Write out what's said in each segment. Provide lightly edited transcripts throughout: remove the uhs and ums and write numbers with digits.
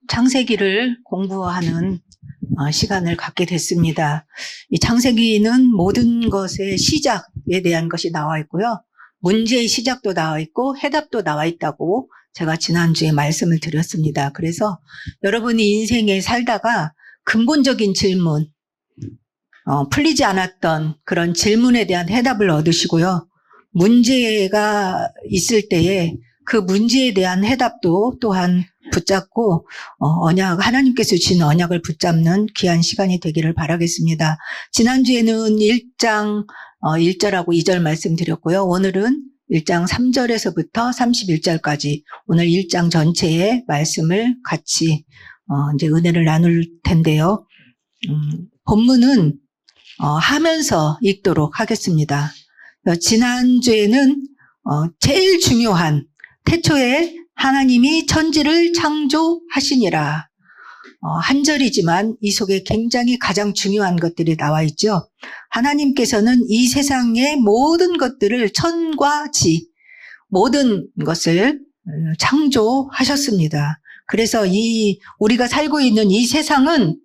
창세기를 공부하는 시간을 갖게 됐습니다. 이 창세기는 모든 것의 시작에 대한 것이 나와 있고요. 문제의 시작도 나와 있고 해답도 나와 있다고 제가 지난주에 말씀을 드렸습니다. 그래서 여러분이 인생에 살다가 근본적인 질문, 풀리지 않았던 그런 질문에 대한 해답을 얻으시고요. 문제가 있을 때에 그 문제에 대한 해답도 또한 붙잡고 하나님께서 주신 언약을 붙잡는 귀한 시간이 되기를 바라겠습니다. 지난주에는 1장 1절하고 2절 말씀드렸고요. 오늘은 1장 3절에서부터 31절까지 오늘 1장 전체의 말씀을 같이 이제 은혜를 나눌 텐데요. 본문은 하면서 읽도록 하겠습니다. 지난주에는 제일 중요한 태초에 하나님이 천지를 창조하시니라. 한 절이지만 이 속에 굉장히 가장 중요한 것들이 나와 있죠. 하나님께서는 이 세상의 모든 것들을 천과 지, 모든 것을 창조하셨습니다. 그래서 우리가 살고 있는 이 세상은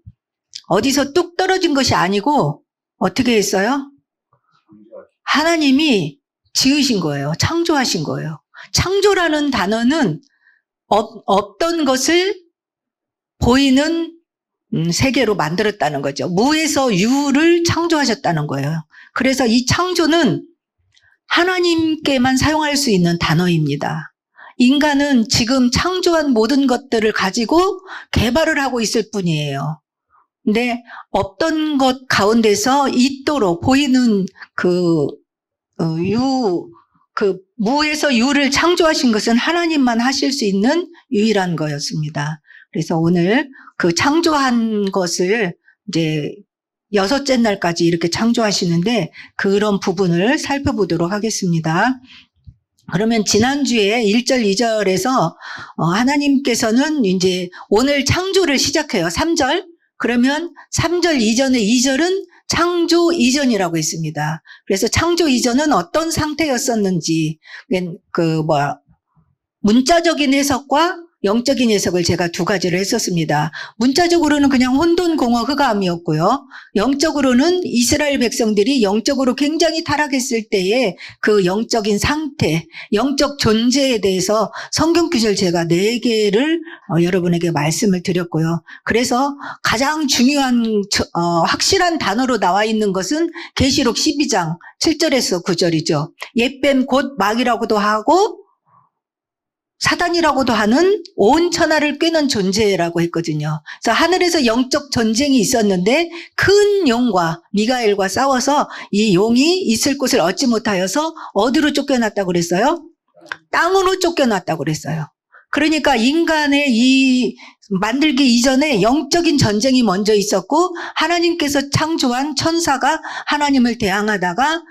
어디서 뚝 떨어진 것이 아니고 어떻게 했어요? 하나님이 지으신 거예요. 창조하신 거예요. 창조라는 단어는 없던 것을 보이는 세계로 만들었다는 거죠. 무에서 유를 창조하셨다는 거예요. 그래서 이 창조는 하나님께만 사용할 수 있는 단어입니다. 인간은 지금 창조한 모든 것들을 가지고 개발을 하고 있을 뿐이에요. 근데 없던 것 가운데서 있도록 보이는 무에서 유를 창조하신 것은 하나님만 하실 수 있는 유일한 거였습니다. 그래서 오늘 그 창조한 것을 이제 6째 날까지 이렇게 창조하시는데 그런 부분을 살펴보도록 하겠습니다. 그러면 지난주에 1절, 2절에서 하나님께서는 이제 오늘 창조를 시작해요. 3절. 그러면 3절 이전의 2절은 창조 이전이라고 했습니다. 그래서 창조 이전은 어떤 상태였었는지, 문자적인 해석과 영적인 해석을 제가 두 가지를 했었습니다. 문자적으로는 그냥 혼돈공허 흑암이었고요. 영적으로는 이스라엘 백성들이 영적으로 굉장히 타락했을 때의 그 영적인 상태, 영적 존재에 대해서 성경 구절 제가 4개를 여러분에게 말씀을 드렸고요. 그래서 가장 중요한 확실한 단어로 나와 있는 것은 계시록 12장 7절에서 9절이죠. 옛뱀 곧 마귀라고도 하고 사단이라고도 하는 온 천하를 꿰는 존재라고 했거든요. 그래서 하늘에서 영적 전쟁이 있었는데 큰 용과 미가엘과 싸워서 이 용이 있을 곳을 얻지 못하여서 어디로 쫓겨났다고 그랬어요? 땅으로 쫓겨났다고 그랬어요. 그러니까 인간의 이 만들기 이전에 영적인 전쟁이 먼저 있었고 하나님께서 창조한 천사가 하나님을 대항하다가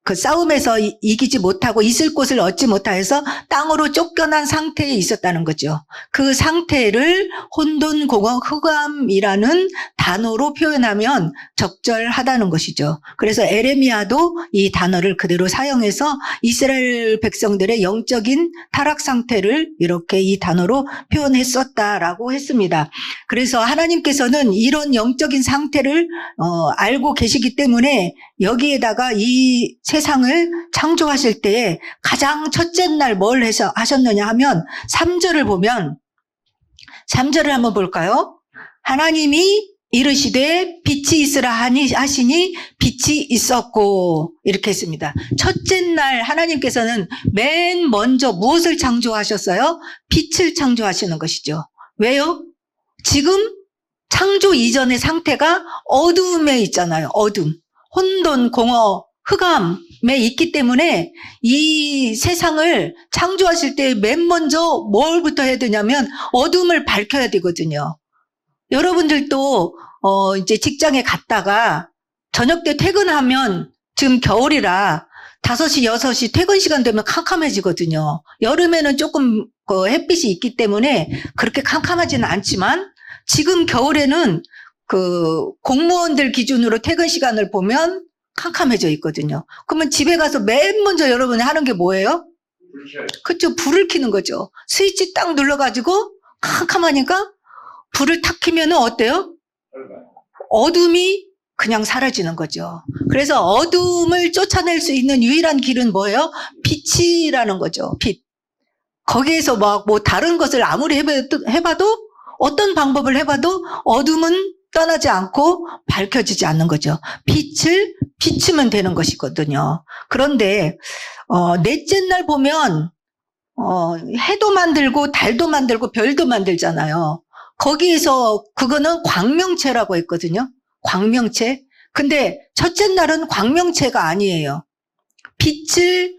그 싸움에서 이기지 못하고 있을 곳을 얻지 못하여서 땅으로 쫓겨난 상태에 있었다는 거죠. 그 상태를 혼돈공허 흑암이라는 단어로 표현하면 적절하다는 것이죠. 그래서 에레미야도 이 단어를 그대로 사용해서 이스라엘 백성들의 영적인 타락 상태를 이렇게 이 단어로 표현했었다라고 했습니다. 그래서 하나님께서는 이런 영적인 상태를 알고 계시기 때문에 여기에다가 이 세상을 창조하실 때에 가장 첫째 날 뭘 하셨느냐 하면 3절을 보면 3절을 한번 볼까요? 하나님이 이르시되 빛이 있으라 하시니 빛이 있었고 이렇게 했습니다. 첫째 날 하나님께서는 맨 먼저 무엇을 창조하셨어요? 빛을 창조하시는 것이죠. 왜요? 지금 창조 이전의 상태가 어두움에 있잖아요. 어둠. 혼돈, 공허, 흑암에 있기 때문에 이 세상을 창조하실 때 맨 먼저 뭘부터 해야 되냐면 어둠을 밝혀야 되거든요. 여러분들도 이제 직장에 갔다가 저녁 때 퇴근하면 지금 겨울이라 5시, 6시 퇴근 시간 되면 캄캄해지거든요. 여름에는 조금 햇빛이 있기 때문에 그렇게 캄캄하지는 않지만 지금 겨울에는 공무원들 기준으로 퇴근 시간을 보면 캄캄해져 있거든요. 그러면 집에 가서 맨 먼저 여러분이 하는 게 뭐예요? 그렇죠. 불을 켜는 거죠. 스위치 딱 눌러가지고 캄캄하니까 불을 탁 켜면은 어때요? 어둠이 그냥 사라지는 거죠. 그래서 어둠을 쫓아낼 수 있는 유일한 길은 뭐예요? 빛이라는 거죠. 빛. 거기에서 막 뭐 다른 것을 아무리 해봐도 어떤 방법을 해봐도 어둠은 떠나지 않고 밝혀지지 않는 거죠. 빛을 비추면 되는 것이거든요. 그런데 넷째 날 보면 해도 만들고 달도 만들고 별도 만들잖아요. 거기에서 그거는 광명체라고 했거든요. 광명체. 근데 첫째 날은 광명체가 아니에요. 빛을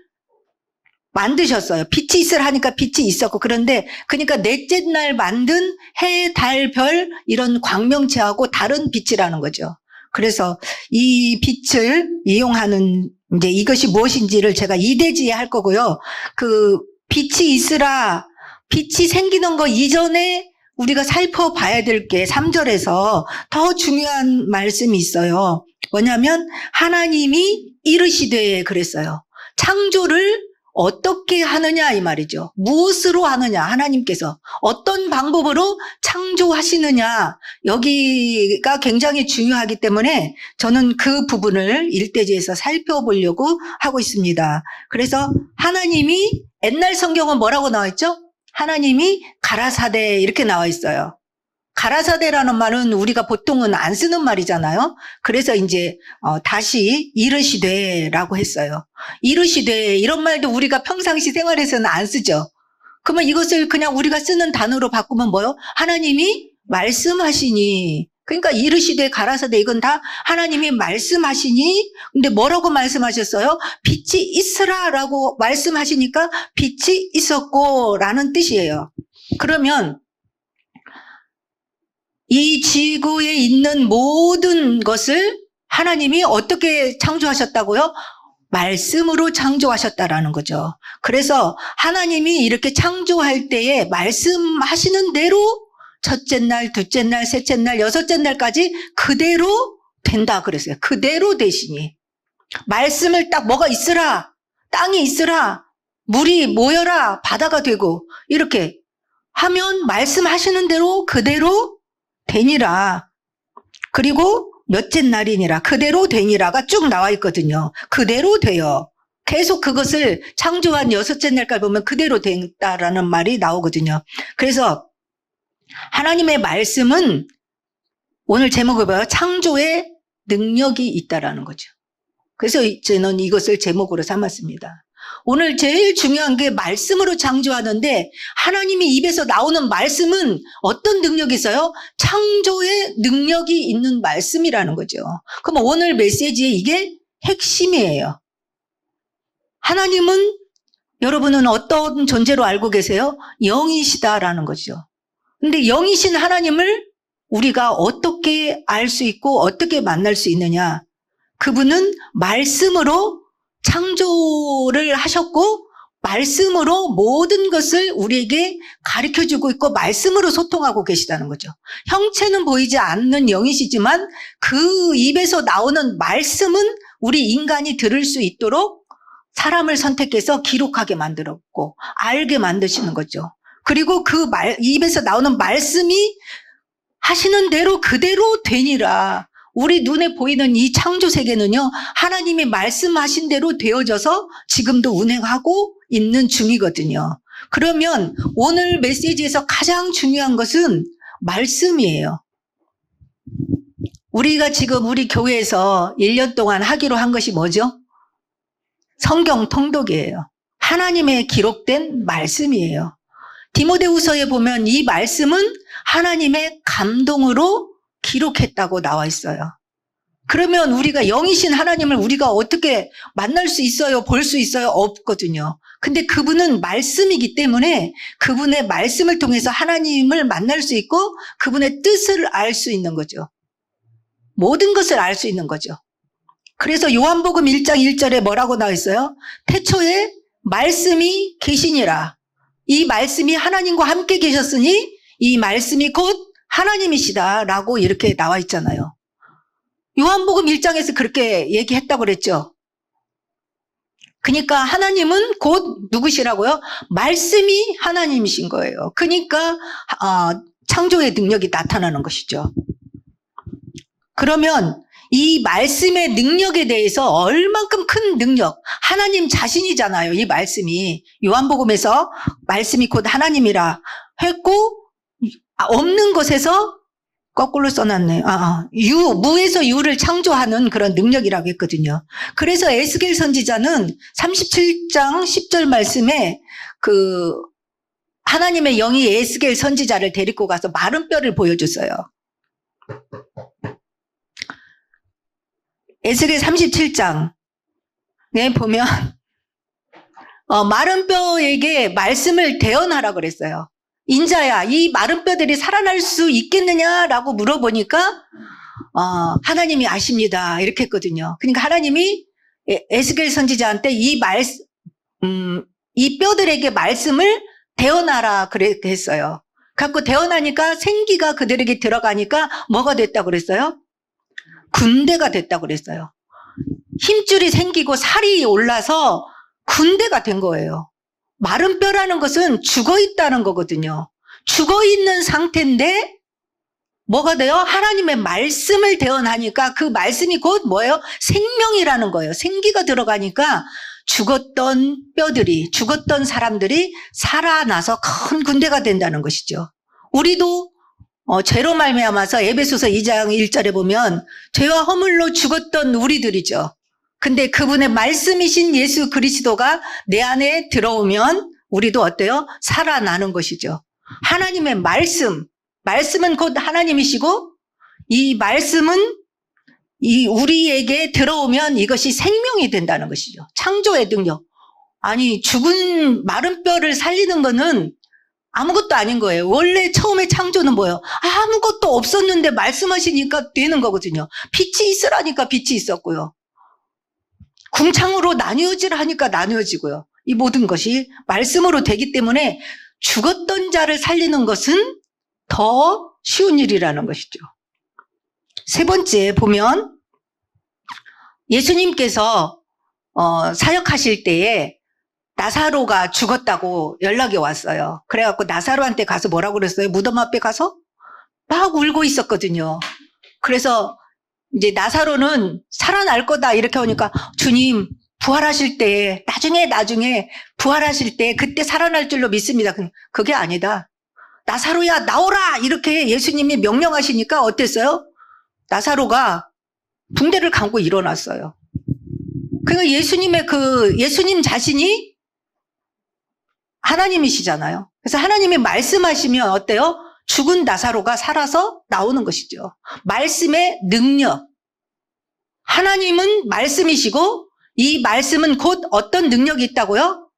만드셨어요. 빛이 있으라 하니까 빛이 있었고, 그런데 그러니까 넷째 날 만든 해, 달, 별 이런 광명체하고 다른 빛이라는 거죠. 그래서 이 빛을 이용하는 이제 이것이 무엇인지를 제가 이대지에 할 거고요. 그 빛이 있으라, 빛이 생기는 거 이전에 우리가 살펴봐야 될 게 3절에서 더 중요한 말씀이 있어요. 뭐냐면 하나님이 이르시되 그랬어요. 창조를 어떻게 하느냐 이 말이죠. 무엇으로 하느냐, 하나님께서 어떤 방법으로 창조하시느냐, 여기가 굉장히 중요하기 때문에 저는 그 부분을 일대지에서 살펴보려고 하고 있습니다. 그래서 하나님이, 옛날 성경은 뭐라고 나와 있죠? 하나님이 가라사대 이렇게 나와 있어요. 가라사대라는 말은 우리가 보통은 안 쓰는 말이잖아요. 그래서 이제 다시 이르시되라고 했어요. 이르시되 이런 말도 우리가 평상시 생활에서는 안 쓰죠. 그러면 이것을 그냥 우리가 쓰는 단어로 바꾸면 뭐요? 하나님이 말씀하시니. 그러니까 이르시되 가라사대 이건 다 하나님이 말씀하시니. 근데 뭐라고 말씀하셨어요? 빛이 있으라라고 말씀하시니까 빛이 있었고 라는 뜻이에요. 그러면 이 지구에 있는 모든 것을 하나님이 어떻게 창조하셨다고요? 말씀으로 창조하셨다라는 거죠. 그래서 하나님이 이렇게 창조할 때에 말씀하시는 대로 첫째 날, 둘째 날, 셋째 날, 여섯째 날까지 그대로 된다 그랬어요. 그대로 되시니. 말씀을 딱 뭐가 있으라, 땅이 있으라, 물이 모여라, 바다가 되고 이렇게 하면 말씀하시는 대로 그대로 되니라. 그리고 몇째 날이니라. 그대로 되니라가 쭉 나와 있거든요. 그대로 돼요. 계속 그것을 창조한 여섯째 날까지 보면 그대로 된다라는 말이 나오거든요. 그래서 하나님의 말씀은 오늘 제목을 봐요. 창조의 능력이 있다라는 거죠. 그래서 저는 이것을 제목으로 삼았습니다. 오늘 제일 중요한 게 말씀으로 창조하는데 하나님의 입에서 나오는 말씀은 어떤 능력이 있어요? 창조의 능력이 있는 말씀이라는 거죠. 그럼 오늘 메시지에 이게 핵심이에요. 하나님은 여러분은 어떤 존재로 알고 계세요? 영이시다라는 거죠. 근데 영이신 하나님을 우리가 어떻게 알 수 있고 어떻게 만날 수 있느냐? 그분은 말씀으로 창조를 하셨고 말씀으로 모든 것을 우리에게 가르쳐주고 있고 말씀으로 소통하고 계시다는 거죠. 형체는 보이지 않는 영이시지만 그 입에서 나오는 말씀은 우리 인간이 들을 수 있도록 사람을 선택해서 기록하게 만들었고 알게 만드시는 거죠. 그리고 그 입에서 나오는 말씀이 하시는 대로 그대로 되니라. 우리 눈에 보이는 이 창조 세계는요, 하나님이 말씀하신 대로 되어져서 지금도 운행하고 있는 중이거든요. 그러면 오늘 메시지에서 가장 중요한 것은 말씀이에요. 우리가 지금 우리 교회에서 1년 동안 하기로 한 것이 뭐죠? 성경 통독이에요. 하나님의 기록된 말씀이에요. 디모데후서에 보면 이 말씀은 하나님의 감동으로 기록했다고 나와 있어요. 그러면 우리가 영이신 하나님을 우리가 어떻게 만날 수 있어요? 볼 수 있어요? 없거든요. 근데 그분은 말씀이기 때문에 그분의 말씀을 통해서 하나님을 만날 수 있고 그분의 뜻을 알 수 있는 거죠. 모든 것을 알 수 있는 거죠. 그래서 요한복음 1장 1절에 뭐라고 나와 있어요? 태초에 말씀이 계시니라. 이 말씀이 하나님과 함께 계셨으니 이 말씀이 곧 하나님이시다라고 이렇게 나와 있잖아요. 요한복음 1장에서 그렇게 얘기했다고 그랬죠. 그러니까 하나님은 곧 누구시라고요? 말씀이 하나님이신 거예요. 그러니까 창조의 능력이 나타나는 것이죠. 그러면 이 말씀의 능력에 대해서 얼만큼 큰 능력, 하나님 자신이잖아요. 이 말씀이 요한복음에서 말씀이 곧 하나님이라 했고, 없는 것에서 거꾸로 써놨네. 무에서 유를 창조하는 그런 능력이라고 했거든요. 그래서 에스겔 선지자는 37장 10절 말씀에 하나님의 영이 에스겔 선지자를 데리고 가서 마른 뼈를 보여줬어요. 에스겔 37장에 보면 마른 뼈에게 말씀을 대언하라 그랬어요. 인자야, 이 마른 뼈들이 살아날 수 있겠느냐라고 물어보니까 하나님이 아십니다 이렇게 했거든요. 그러니까 하나님이 에스겔 선지자한테 이 뼈들에게 말씀을 대언하라 그랬어요. 갖고 대언하니까 생기가 그들에게 들어가니까 뭐가 됐다고 그랬어요? 군대가 됐다고 그랬어요. 힘줄이 생기고 살이 올라서 군대가 된 거예요. 마른 뼈라는 것은 죽어 있다는 거거든요. 죽어 있는 상태인데 뭐가 돼요? 하나님의 말씀을 대언하니까 그 말씀이 곧 뭐예요? 생명이라는 거예요. 생기가 들어가니까 죽었던 뼈들이, 죽었던 사람들이 살아나서 큰 군대가 된다는 것이죠. 우리도 죄로 말미암아서 에베소서 2장 1절에 보면 죄와 허물로 죽었던 우리들이죠. 근데 그분의 말씀이신 예수 그리스도가 내 안에 들어오면 우리도 어때요? 살아나는 것이죠. 하나님의 말씀은 곧 하나님이시고 이 말씀은 우리에게 들어오면 이것이 생명이 된다는 것이죠. 창조의 능력. 아니 죽은 마른 뼈를 살리는 거는 아무것도 아닌 거예요. 원래 처음에 창조는 뭐예요? 아무것도 없었는데 말씀하시니까 되는 거거든요. 빛이 있으라니까 빛이 있었고요. 궁창으로 나뉘어지라 하니까 나뉘어지고요. 이 모든 것이 말씀으로 되기 때문에 죽었던 자를 살리는 것은 더 쉬운 일이라는 것이죠. 세 번째 보면 예수님께서 사역하실 때에 나사로가 죽었다고 연락이 왔어요. 그래갖고 나사로한테 가서 뭐라고 그랬어요? 무덤 앞에 가서 막 울고 있었거든요. 그래서 이제 나사로는 살아날 거다 이렇게 하니까 주님 부활하실 때 나중에 부활하실 때 그때 살아날 줄로 믿습니다. 그게 아니다. 나사로야 나오라 이렇게 예수님이 명령하시니까 어땠어요? 나사로가 붕대를 감고 일어났어요. 그러니까 예수님 자신이 하나님이시잖아요. 그래서 하나님이 말씀하시면 어때요? 죽은 나사로가 살아서 나오는 것이죠. 말씀의 능력. 하나님은 말씀이시고 이 말씀은 곧 어떤 능력이 있다고요?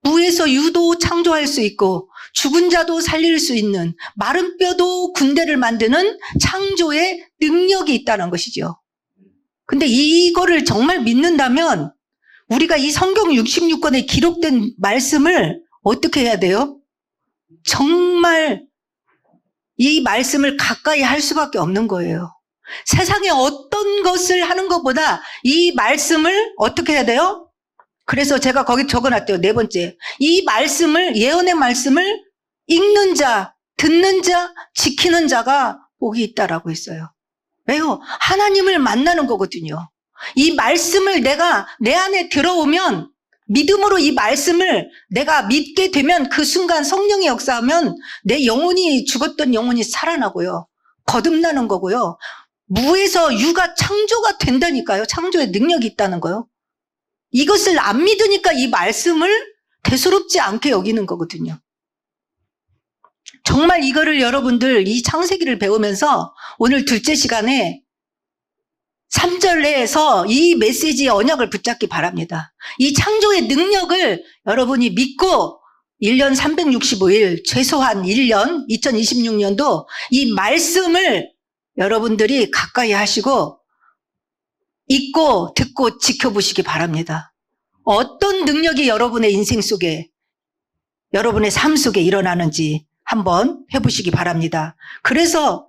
무에서 유도 창조할 수 있고 죽은 자도 살릴 수 있는 마른 뼈도 군대를 만드는 창조의 능력이 있다는 것이죠. 근데 이거를 정말 믿는다면 우리가 이 성경 66권에 기록된 말씀을 어떻게 해야 돼요? 정말 이 말씀을 가까이 할 수밖에 없는 거예요. 세상에 어떤 것을 하는 것보다 이 말씀을 어떻게 해야 돼요? 그래서 제가 거기 적어놨대요. 네 번째. 이 말씀을, 예언의 말씀을 읽는 자, 듣는 자, 지키는 자가 복이 있다라고 했어요. 왜요? 하나님을 만나는 거거든요. 이 말씀을 내가 내 안에 들어오면 믿음으로 이 말씀을 내가 믿게 되면 그 순간 성령의 역사하면 내 영혼이 죽었던 영혼이 살아나고요. 거듭나는 거고요. 무에서 유가 창조가 된다니까요. 창조의 능력이 있다는 거요. 이것을 안 믿으니까 이 말씀을 대수롭지 않게 여기는 거거든요. 정말 이거를 여러분들 이 창세기를 배우면서 오늘 둘째 시간에 3절에서 이 메시지의 언약을 붙잡기 바랍니다. 이 창조의 능력을 여러분이 믿고 1년 365일 최소한 1년 2026년도 이 말씀을 여러분들이 가까이 하시고 읽고 듣고 지켜보시기 바랍니다. 어떤 능력이 여러분의 인생 속에 여러분의 삶 속에 일어나는지 한번 해보시기 바랍니다. 그래서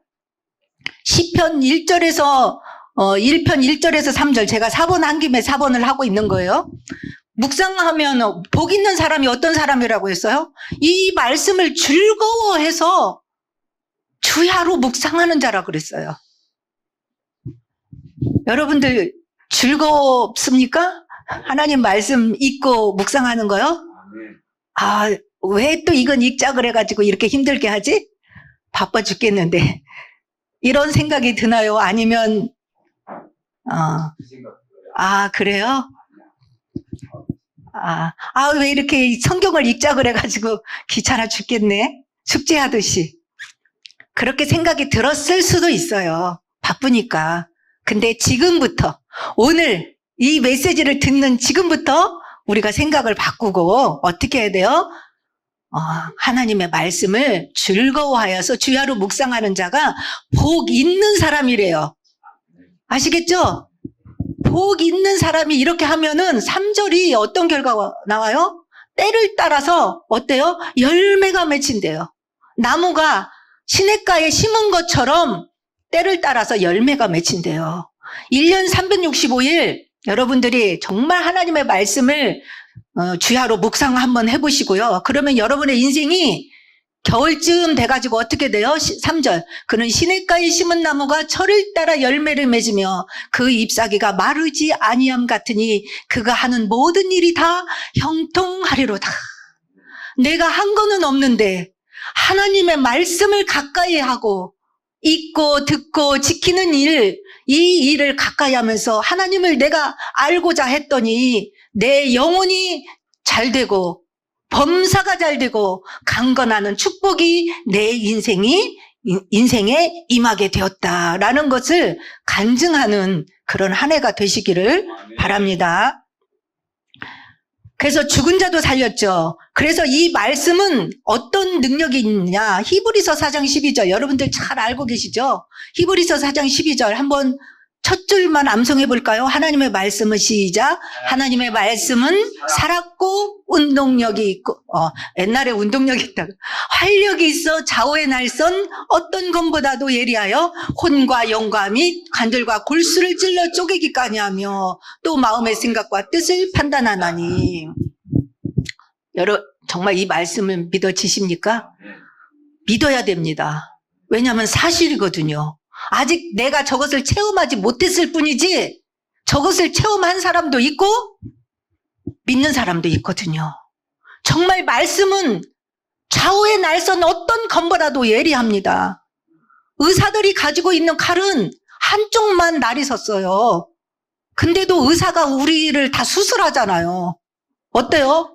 시편 1절에서 1편 1절에서 3절 제가 4번 한 김에 4번을 하고 있는 거예요. 묵상하면 복 있는 사람이 어떤 사람이라고 했어요? 이 말씀을 즐거워해서 주야로 묵상하는 자라 그랬어요. 여러분들 즐겁습니까? 하나님 말씀 읽고 묵상하는 거요? 아, 왜 또 이건 읽자 그래가지고 이렇게 힘들게 하지? 바빠 죽겠는데. 이런 생각이 드나요? 아니면, 그래요? 왜 이렇게 성경을 읽자 그래가지고 귀찮아 죽겠네. 숙제하듯이. 그렇게 생각이 들었을 수도 있어요. 바쁘니까. 근데 지금부터, 오늘 이 메시지를 듣는 지금부터 우리가 생각을 바꾸고 어떻게 해야 돼요? 하나님의 말씀을 즐거워하여서 주야로 묵상하는 자가 복 있는 사람이래요. 아시겠죠? 복 있는 사람이 이렇게 하면은 3절이 어떤 결과가 나와요? 때를 따라서 어때요? 열매가 맺힌대요. 나무가 시냇가에 심은 것처럼 때를 따라서 열매가 맺힌대요. 1년 365일 여러분들이 정말 하나님의 말씀을 주야로 묵상 한번 해보시고요. 그러면 여러분의 인생이 겨울쯤 돼가지고 어떻게 돼요? 3절. 그는 시냇가에 심은 나무가 철을 따라 열매를 맺으며 그 잎사귀가 마르지 아니함 같으니 그가 하는 모든 일이 다 형통하리로다. 내가 한 거는 없는데 하나님의 말씀을 가까이 하고 읽고 듣고 지키는 일, 이 일을 가까이 하면서 하나님을 내가 알고자 했더니 내 영혼이 잘 되고 범사가 잘 되고 강건하는 축복이 내 인생에 임하게 되었다라는 것을 간증하는 그런 한 해가 되시기를 바랍니다. 그래서 죽은 자도 살렸죠. 그래서 이 말씀은 어떤 능력이 있느냐. 히브리서 4장 12절 여러분들 잘 알고 계시죠? 히브리서 4장 12절 한번 첫 줄만 암송해 볼까요? 하나님의 말씀은 시작. 하나님의 말씀은 살았고 운동력이 있고 옛날에 운동력이 있다고 활력이 있어 좌우의 날선 어떤 검보다도 예리하여 혼과 영과 및 관절과 골수를 찔러 쪼개기까지 하며 또 마음의 생각과 뜻을 판단하나니. 정말 이 말씀을 믿어지십니까? 믿어야 됩니다. 왜냐하면 사실이거든요. 아직 내가 저것을 체험하지 못했을 뿐이지 저것을 체험한 사람도 있고 믿는 사람도 있거든요. 정말 말씀은 좌우의 날선 어떤 검보다도 예리합니다. 의사들이 가지고 있는 칼은 한쪽만 날이 섰어요. 근데도 의사가 우리를 다 수술하잖아요. 어때요?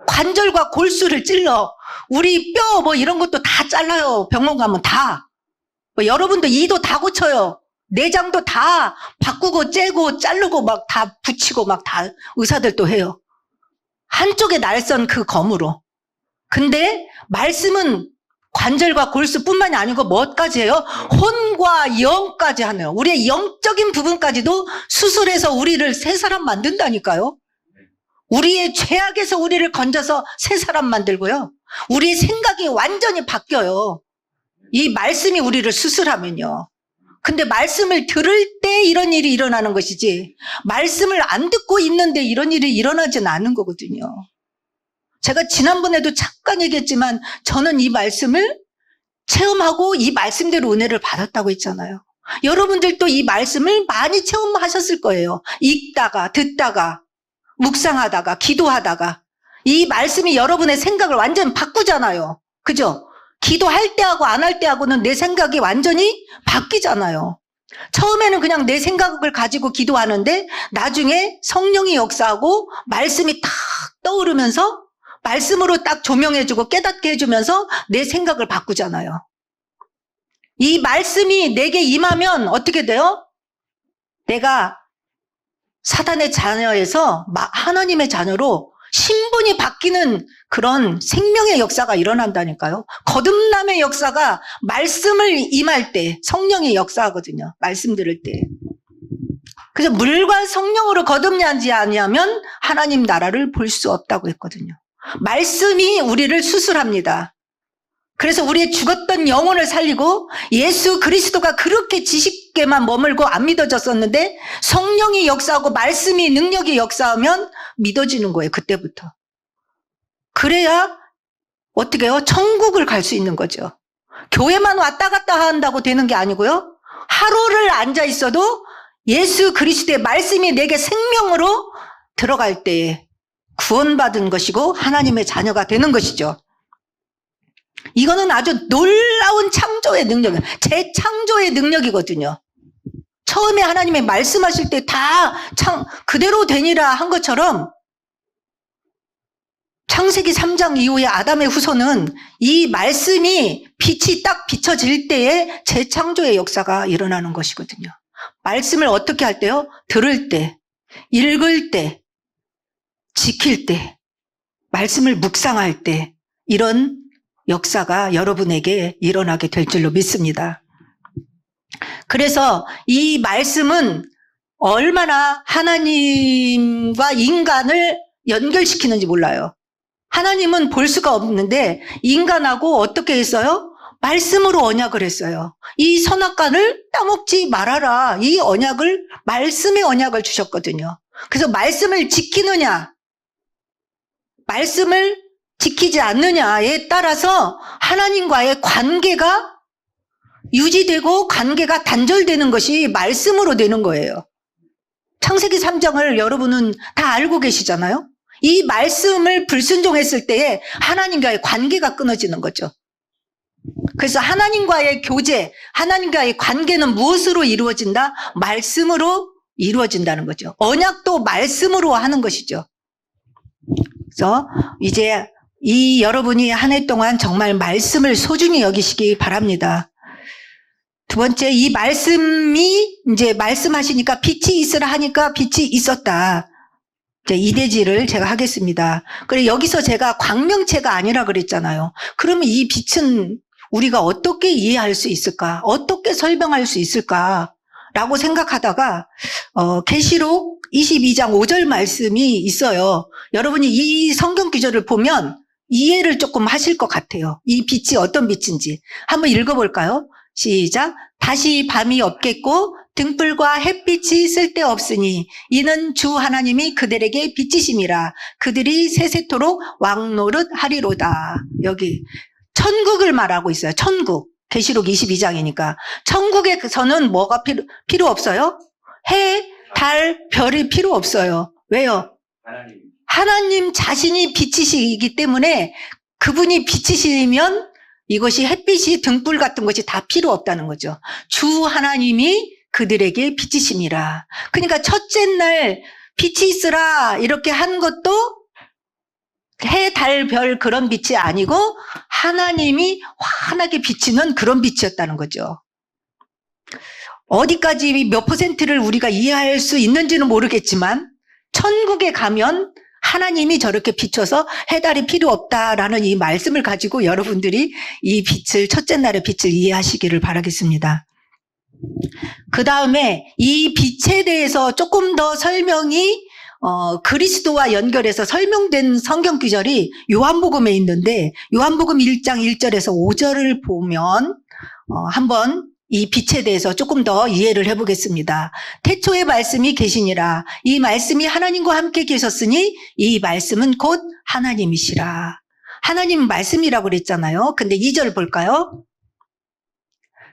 관절과 골수를 찔러 우리 뼈 뭐 이런 것도 다 잘라요. 병원 가면 다. 여러분도 이도 다 고쳐요. 내장도 다 바꾸고 째고 자르고 막 다 붙이고 막 다 의사들도 해요. 한쪽에 날선 그 검으로. 근데 말씀은 관절과 골수뿐만이 아니고 뭐까지 해요? 혼과 영까지 하네요. 우리의 영적인 부분까지도 수술해서 우리를 새 사람 만든다니까요. 우리의 죄악에서 우리를 건져서 새 사람 만들고요. 우리의 생각이 완전히 바뀌어요. 이 말씀이 우리를 수술하면요. 근데 말씀을 들을 때 이런 일이 일어나는 것이지 말씀을 안 듣고 있는데 이런 일이 일어나진 않은 거거든요. 제가 지난번에도 잠깐 얘기했지만 저는 이 말씀을 체험하고 이 말씀대로 은혜를 받았다고 했잖아요. 여러분들도 이 말씀을 많이 체험하셨을 거예요. 읽다가 듣다가 묵상하다가 기도하다가 이 말씀이 여러분의 생각을 완전히 바꾸잖아요. 그죠? 기도할 때하고 안 할 때하고는 내 생각이 완전히 바뀌잖아요. 처음에는 그냥 내 생각을 가지고 기도하는데 나중에 성령이 역사하고 말씀이 탁 떠오르면서 말씀으로 딱 조명해주고 깨닫게 해주면서 내 생각을 바꾸잖아요. 이 말씀이 내게 임하면 어떻게 돼요? 내가 사단의 자녀에서 하나님의 자녀로 신분이 바뀌는 그런 생명의 역사가 일어난다니까요. 거듭남의 역사가 말씀을 임할 때 성령이 역사하거든요. 말씀 들을 때. 그래서 물과 성령으로 거듭나지 아니하면 하나님 나라를 볼 수 없다고 했거든요. 말씀이 우리를 수술합니다. 그래서 우리의 죽었던 영혼을 살리고 예수 그리스도가 그렇게 지식에만 머물고 안 믿어졌었는데 성령이 역사하고 말씀이 능력이 역사하면 믿어지는 거예요. 그때부터. 그래야 어떻게 해요? 천국을 갈 수 있는 거죠. 교회만 왔다 갔다 한다고 되는 게 아니고요. 하루를 앉아 있어도 예수 그리스도의 말씀이 내게 생명으로 들어갈 때 구원받은 것이고 하나님의 자녀가 되는 것이죠. 이거는 아주 놀라운 창조의 능력이에요. 재창조의 능력이거든요. 처음에 하나님의 말씀하실 때 다 그대로 되니라 한 것처럼 창세기 3장 이후에 아담의 후손은 이 말씀이 빛이 딱 비춰질 때에 재창조의 역사가 일어나는 것이거든요. 말씀을 어떻게 할 때요? 들을 때, 읽을 때, 지킬 때, 말씀을 묵상할 때 이런 역사가 여러분에게 일어나게 될 줄로 믿습니다. 그래서 이 말씀은 얼마나 하나님과 인간을 연결시키는지 몰라요. 하나님은 볼 수가 없는데 인간하고 어떻게 했어요? 말씀으로 언약을 했어요. 이 선악과를 따먹지 말아라. 이 언약을, 말씀의 언약을 주셨거든요. 그래서 말씀을 지키느냐, 말씀을 지키지 않느냐에 따라서 하나님과의 관계가 유지되고 관계가 단절되는 것이 말씀으로 되는 거예요. 창세기 3장을 여러분은 다 알고 계시잖아요. 이 말씀을 불순종했을 때에 하나님과의 관계가 끊어지는 거죠. 그래서 하나님과의 교제, 하나님과의 관계는 무엇으로 이루어진다? 말씀으로 이루어진다는 거죠. 언약도 말씀으로 하는 것이죠. 그래서 이제 이 여러분이 한 해 동안 정말 말씀을 소중히 여기시기 바랍니다. 두 번째, 이 말씀이 이제 말씀하시니까 빛이 있으라 하니까 빛이 있었다. 이제 이대지를 제가 하겠습니다. 그래, 여기서 제가 광명체가 아니라 그랬잖아요. 그러면 이 빛은 우리가 어떻게 이해할 수 있을까? 어떻게 설명할 수 있을까? 라고 생각하다가 계시록 22장 5절 말씀이 있어요. 여러분이 이 성경 구절을 보면 이해를 조금 하실 것 같아요. 이 빛이 어떤 빛인지. 한번 읽어볼까요? 시작. 다시 밤이 없겠고 등불과 햇빛이 쓸데없으니 이는 주 하나님이 그들에게 빛이심이라. 그들이 세세토록 왕노릇 하리로다. 여기 천국을 말하고 있어요. 천국. 계시록 22장이니까. 천국에서는 뭐가 필요 없어요? 해, 달, 별이 필요 없어요. 왜요? 하나님 자신이 빛이시기 때문에 그분이 빛이시면 이것이 햇빛이 등불 같은 것이 다 필요 없다는 거죠. 주 하나님이 그들에게 빛이심이라. 그러니까 첫째 날 빛이 있으라 이렇게 한 것도 해, 달, 별 그런 빛이 아니고 하나님이 환하게 비치는 그런 빛이었다는 거죠. 어디까지 몇 퍼센트를 우리가 이해할 수 있는지는 모르겠지만 천국에 가면 하나님이 저렇게 비춰서 해달이 필요 없다라는 이 말씀을 가지고 여러분들이 이 빛을, 첫째 날의 빛을 이해하시기를 바라겠습니다. 그 다음에 이 빛에 대해서 조금 더 설명이 그리스도와 연결해서 설명된 성경 구절이 요한복음에 있는데 요한복음 1장 1절에서 5절을 보면 한번 이 빛에 대해서 조금 더 이해를 해보겠습니다. 태초의 말씀이 계시니라. 이 말씀이 하나님과 함께 계셨으니 이 말씀은 곧 하나님이시라. 하나님 말씀이라고 그랬잖아요. 근데 2절 볼까요?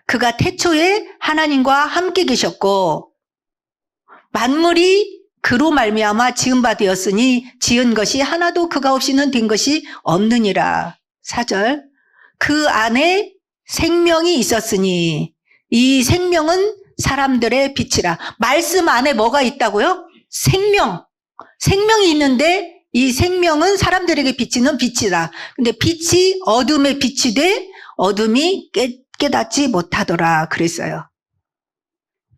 그가 태초에 하나님과 함께 계셨고 만물이 그로 말미암아 지은 바 되었으니 지은 것이 하나도 그가 없이는 된 것이 없느니라. 4절. 그 안에 생명이 있었으니 이 생명은 사람들의 빛이라. 말씀 안에 뭐가 있다고요? 생명. 생명이 있는데 이 생명은 사람들에게 비치는 빛이다. 근데 빛이 어둠에 빛이 돼 어둠이 깨닫지 못하더라 그랬어요.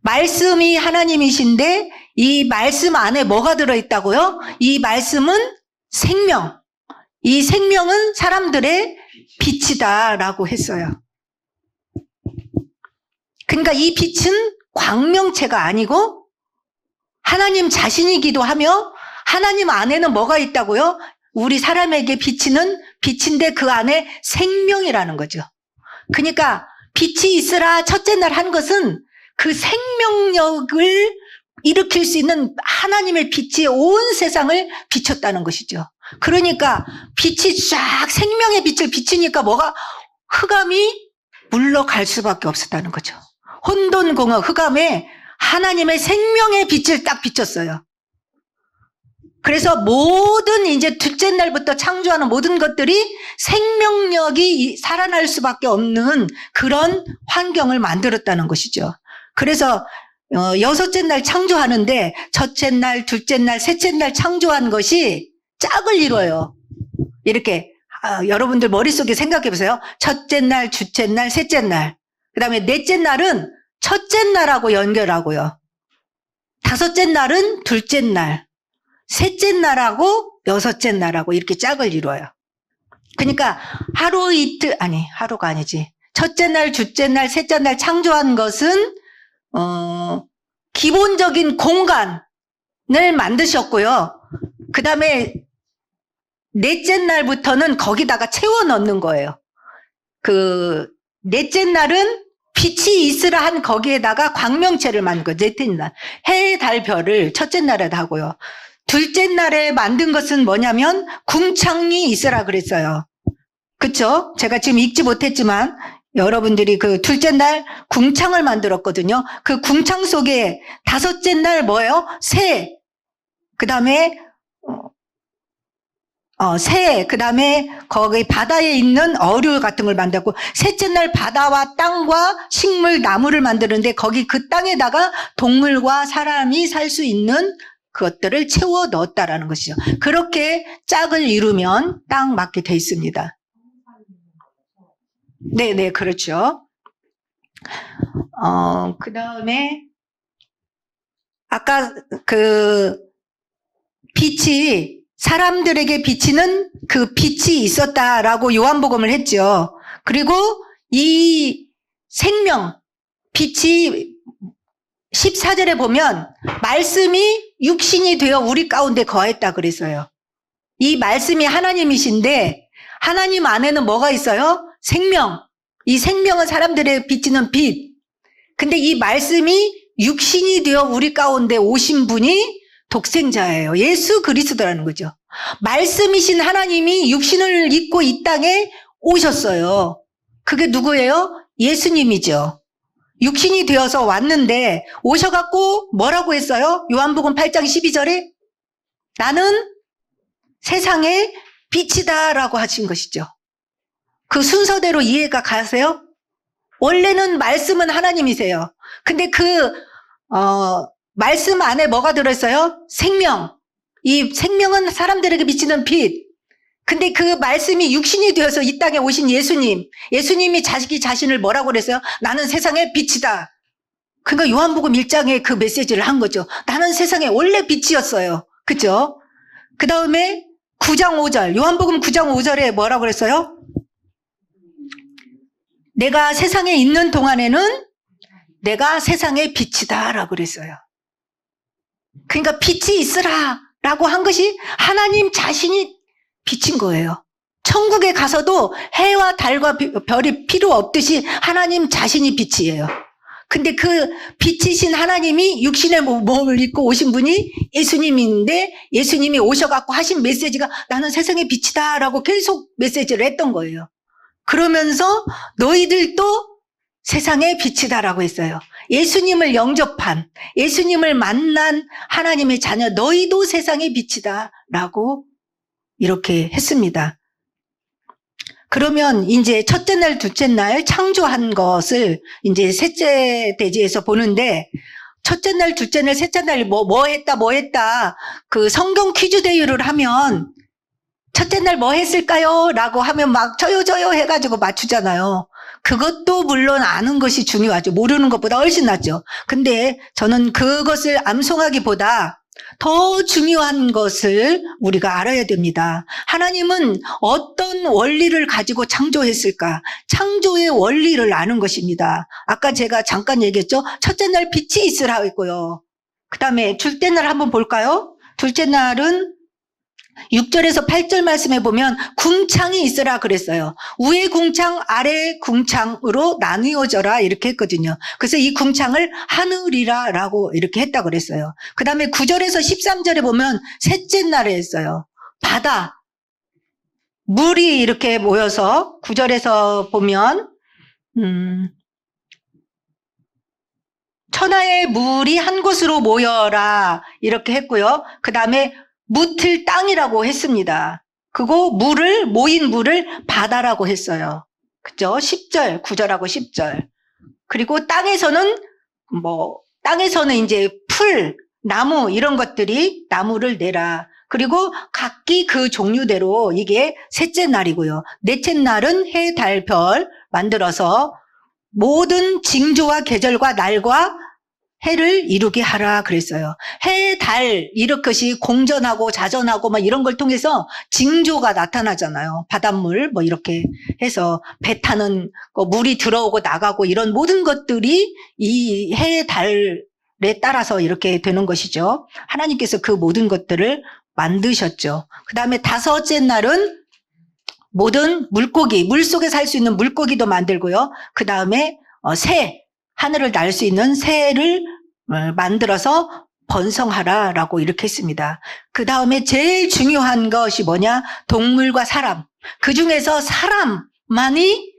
말씀이 하나님이신데 이 말씀 안에 뭐가 들어있다고요? 이 말씀은 생명. 이 생명은 사람들의 빛이다라고 했어요. 그러니까 이 빛은 광명체가 아니고 하나님 자신이기도 하며 하나님 안에는 뭐가 있다고요? 우리 사람에게 비치는 빛인데 그 안에 생명이라는 거죠. 그러니까 빛이 있으라 첫째 날 한 것은 그 생명력을 일으킬 수 있는 하나님의 빛이 온 세상을 비췄다는 것이죠. 그러니까 빛이 쫙 생명의 빛을 비치니까 뭐가 흑암이 물러갈 수밖에 없었다는 거죠. 혼돈공허 흑암에 하나님의 생명의 빛을 딱 비쳤어요. 그래서 모든 이제 둘째 날부터 창조하는 모든 것들이 생명력이 살아날 수밖에 없는 그런 환경을 만들었다는 것이죠. 그래서 여섯째 날 창조하는데 첫째 날, 둘째 날, 셋째 날 창조한 것이 짝을 이뤄요. 이렇게 여러분들 머릿속에 생각해 보세요. 첫째 날, 둘째 날, 셋째 날. 그다음에 넷째 날은 첫째 날하고 연결하고요. 다섯째 날은 둘째 날. 셋째 날하고 여섯째 날하고 이렇게 짝을 이뤄요. 그러니까 하루 이틀, 아니 하루가 아니지. 첫째 날, 둘째 날, 셋째 날 창조한 것은 기본적인 공간을 만드셨고요. 그 다음에 넷째 날부터는 거기다가 채워 넣는 거예요. 그 넷째 날은 빛이 있으라 한 거기에다가 광명체를 만든 거예요. 넷째 날. 해, 달, 별을 첫째 날에 하고요. 둘째 날에 만든 것은 뭐냐면 궁창이 있으라 그랬어요. 그쵸? 제가 지금 읽지 못했지만 여러분들이 그 둘째 날 궁창을 만들었거든요. 그 궁창 속에 다섯째 날 뭐예요? 새. 그 다음에 새. 그 다음에 거기 바다에 있는 어류 같은 걸 만들었고, 셋째 날 바다와 땅과 식물, 나무를 만드는데 거기 그 땅에다가 동물과 사람이 살 수 있는 그것들을 채워 넣었다라는 것이죠. 그렇게 짝을 이루면 딱 맞게 돼 있습니다. 네네, 그렇죠. 그 다음에 아까 그 빛이 사람들에게 비치는 그 빛이 있었다라고 요한복음을 했죠. 그리고 이 생명, 빛이 14절에 보면 말씀이 육신이 되어 우리 가운데 거했다 그랬어요. 이 말씀이 하나님이신데 하나님 안에는 뭐가 있어요? 생명. 이 생명은 사람들의 비치는 빛. 근데 이 말씀이 육신이 되어 우리 가운데 오신 분이 독생자예요. 예수 그리스도라는 거죠. 말씀이신 하나님이 육신을 입고 이 땅에 오셨어요. 그게 누구예요? 예수님이죠. 육신이 되어서 왔는데 오셔갖고 뭐라고 했어요? 요한복음 8장 12절에 나는 세상의 빛이다 라고 하신 것이죠. 그 순서대로 이해가 가세요? 원래는 말씀은 하나님이세요. 근데 그 말씀 안에 뭐가 들어있어요? 생명. 이 생명은 사람들에게 비치는 빛. 근데 그 말씀이 육신이 되어서 이 땅에 오신 예수님이 자기 자신을 뭐라고 그랬어요? 나는 세상의 빛이다. 그러니까 요한복음 1장에 그 메시지를 한 거죠. 나는 세상의 원래 빛이었어요. 그죠? 그 다음에 9장 5절, 요한복음 9장 5절에 뭐라고 그랬어요? 내가 세상에 있는 동안에는 내가 세상의 빛이다 라고 그랬어요. 그러니까 빛이 있으라 라고 한 것이 하나님 자신이 빛인 거예요. 천국에 가서도 해와 달과 별이 필요 없듯이 하나님 자신이 빛이에요. 근데 그 빛이신 하나님이 육신의 몸을 입고 오신 분이 예수님인데 예수님이 오셔갖고 하신 메시지가 나는 세상의 빛이다 라고 계속 메시지를 했던 거예요. 그러면서 너희들도 세상의 빛이다라고 했어요. 예수님을 영접한, 예수님을 만난 하나님의 자녀, 너희도 세상의 빛이다라고 이렇게 했습니다. 그러면 이제 첫째 날, 둘째 날 창조한 것을 이제 셋째 대지에서 보는데 첫째 날, 둘째 날, 셋째 날 뭐 했다. 그 성경 퀴즈 대회를 하면 첫째 날 뭐 했을까요? 라고 하면 막 저요 해가지고 맞추잖아요. 그것도 물론 아는 것이 중요하죠. 모르는 것보다 훨씬 낫죠. 근데 저는 그것을 암송하기보다 더 중요한 것을 우리가 알아야 됩니다. 하나님은 어떤 원리를 가지고 창조했을까? 창조의 원리를 아는 것입니다. 아까 제가 잠깐 얘기했죠. 첫째 날 빛이 있으라 했고요. 그 다음에 둘째 날 한번 볼까요? 둘째 날은 6절에서 8절 말씀에 보면 궁창이 있으라 그랬어요. 위에 궁창, 아래 궁창으로 나누어져라 이렇게 했거든요. 그래서 이 궁창을 하늘이라 라고 이렇게 했다고 그랬어요. 그 다음에 9절에서 13절에 보면 셋째 날에 했어요. 바다, 물이 이렇게 모여서 9절에서 보면 천하의 물이 한 곳으로 모여라 이렇게 했고요. 그 다음에 묻을 땅이라고 했습니다. 그리고 모인 물을 바다라고 했어요. 그죠? 10절, 9절하고 10절. 그리고 땅에서는 이제 풀, 나무 이런 것들이 나무를 내라. 그리고 각기 그 종류대로 이게 셋째 날이고요. 넷째 날은 해, 달, 별 만들어서 모든 징조와 계절과 날과 해를 이루게 하라 그랬어요. 해, 달 이렇게 공전하고 자전하고 막 이런 걸 통해서 징조가 나타나잖아요. 바닷물 이렇게 해서 배 타는 물이 들어오고 나가고 이런 모든 것들이 이 해, 달에 따라서 이렇게 되는 것이죠. 하나님께서 그 모든 것들을 만드셨죠. 그 다음에 다섯째 날은 모든 물고기, 물속에 살 수 있는 물고기도 만들고요. 그 다음에 새, 하늘을 날 수 있는 새를 만들어서 번성하라라고 이렇게 했습니다. 그 다음에 제일 중요한 것이 뭐냐? 동물과 사람. 그 중에서 사람만이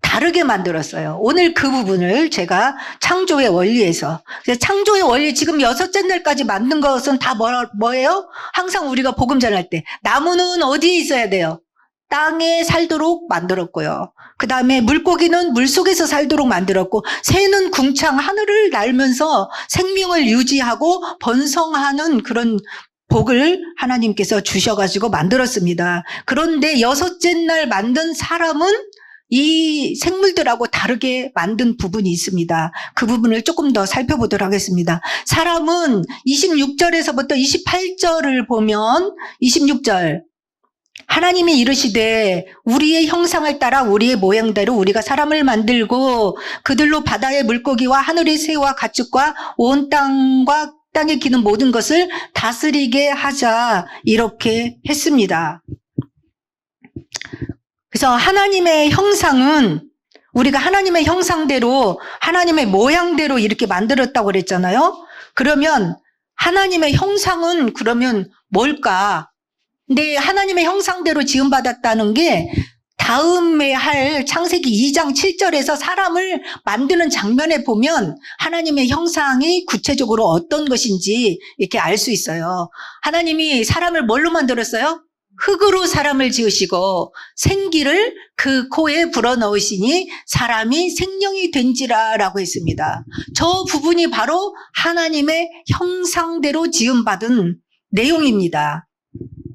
다르게 만들었어요. 오늘 그 부분을 제가 창조의 원리에서. 창조의 원리 지금 여섯째 날까지 만든 것은 다 뭐예요? 항상 우리가 복음 전할 때 나무는 어디에 있어야 돼요? 땅에 살도록 만들었고요. 그 다음에 물고기는 물속에서 살도록 만들었고, 새는 궁창 하늘을 날면서 생명을 유지하고 번성하는 그런 복을 하나님께서 주셔가지고 만들었습니다. 그런데 여섯째 날 만든 사람은 이 생물들하고 다르게 만든 부분이 있습니다. 그 부분을 조금 더 살펴보도록 하겠습니다. 사람은 26절에서부터 28절을 보면 26절 하나님이 이르시되 우리의 형상을 따라 우리의 모양대로 우리가 사람을 만들고 그들로 바다의 물고기와 하늘의 새와 가축과 온 땅과 땅에 기는 모든 것을 다스리게 하자 이렇게 했습니다. 그래서 하나님의 형상은 우리가 하나님의 형상대로 하나님의 모양대로 이렇게 만들었다고 그랬잖아요. 그러면 하나님의 형상은 그러면 뭘까? 근데 하나님의 형상대로 지음받았다는 게 다음에 할 창세기 2장 7절에서 사람을 만드는 장면에 보면 하나님의 형상이 구체적으로 어떤 것인지 이렇게 알 수 있어요. 하나님이 사람을 뭘로 만들었어요? 흙으로 사람을 지으시고 생기를 그 코에 불어넣으시니 사람이 생명이 된지라라고 했습니다. 저 부분이 바로 하나님의 형상대로 지음받은 내용입니다.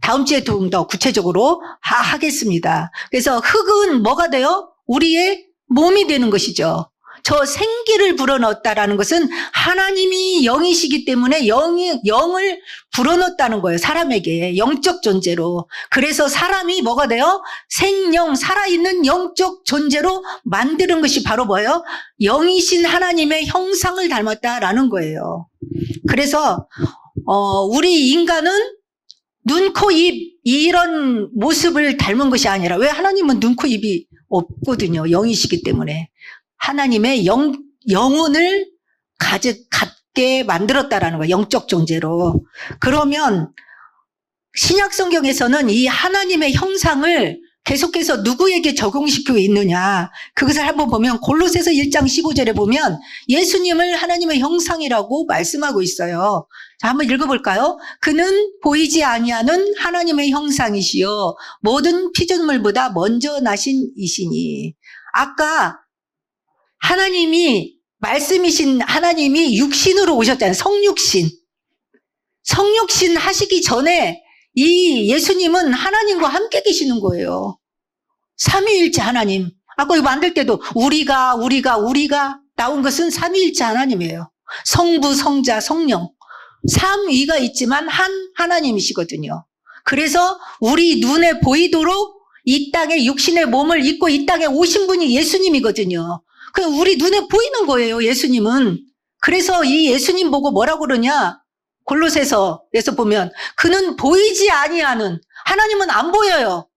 다음 주에 좀 더 구체적으로 하겠습니다. 그래서 흙은 뭐가 돼요? 우리의 몸이 되는 것이죠. 저 생기를 불어넣었다라는 것은 하나님이 영이시기 때문에 영을 불어넣었다는 거예요. 사람에게 영적 존재로. 그래서 사람이 뭐가 돼요? 생영, 살아있는 영적 존재로 만드는 것이 바로 뭐예요? 영이신 하나님의 형상을 닮았다라는 거예요. 그래서 우리 인간은 눈, 코, 입 이런 모습을 닮은 것이 아니라 왜 하나님은 눈, 코, 입이 없거든요. 영이시기 때문에. 하나님의 영혼을 갖게 만들었다라는 거예요. 영적 존재로. 그러면 신약 성경에서는 이 하나님의 형상을 계속해서 누구에게 적용시키고 있느냐. 그것을 한번 보면 골로새서 1장 15절에 보면 예수님을 하나님의 형상이라고 말씀하고 있어요. 자, 한번 읽어볼까요? 그는 보이지 아니하는 하나님의 형상이시요 모든 피조물보다 먼저 나신 이시니. 아까 하나님이 말씀이신 하나님이 육신으로 오셨잖아요. 성육신 하시기 전에 이 예수님은 하나님과 함께 계시는 거예요. 삼위일체 하나님. 아까 이거 만들 때도 우리가 나온 것은 삼위일체 하나님이에요. 성부, 성자, 성령. 삼위가 있지만 한 하나님이시거든요. 그래서 우리 눈에 보이도록 이 땅에 육신의 몸을 입고 이 땅에 오신 분이 예수님이거든요. 그냥 우리 눈에 보이는 거예요, 예수님은. 그래서 이 예수님 보고 뭐라고 그러냐? 골로새서에서 보면 그는 보이지 아니하는 하나님은 안 보여요.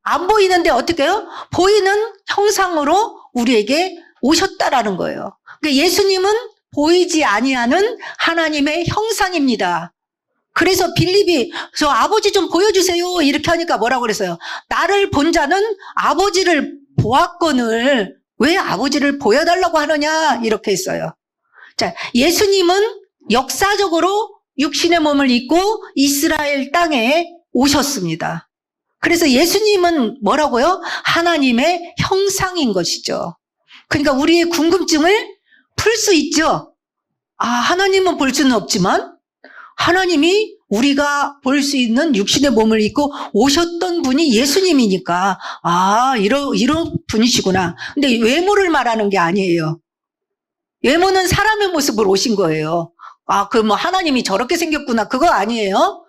안 보이는데 어떻게 해요? 보이는 형상으로 우리에게 오셨다라는 거예요. 그러니까 예수님은 보이지 아니하는 하나님의 형상입니다. 그래서 빌립이 저 아버지 좀 보여주세요 이렇게 하니까 뭐라고 그랬어요? 나를 본 자는 아버지를 보았거늘 왜 아버지를 보여달라고 하느냐 이렇게 했어요. 자, 예수님은 역사적으로 육신의 몸을 입고 이스라엘 땅에 오셨습니다. 그래서 예수님은 뭐라고요? 하나님의 형상인 것이죠. 그러니까 우리의 궁금증을 풀 수 있죠. 아, 하나님은 볼 수는 없지만 하나님이 우리가 볼 수 있는 육신의 몸을 입고 오셨던 분이 예수님이니까 아, 이런 분이시구나. 근데 외모를 말하는 게 아니에요. 외모는 사람의 모습으로 오신 거예요. 아, 그 뭐 하나님이 저렇게 생겼구나. 그거 아니에요.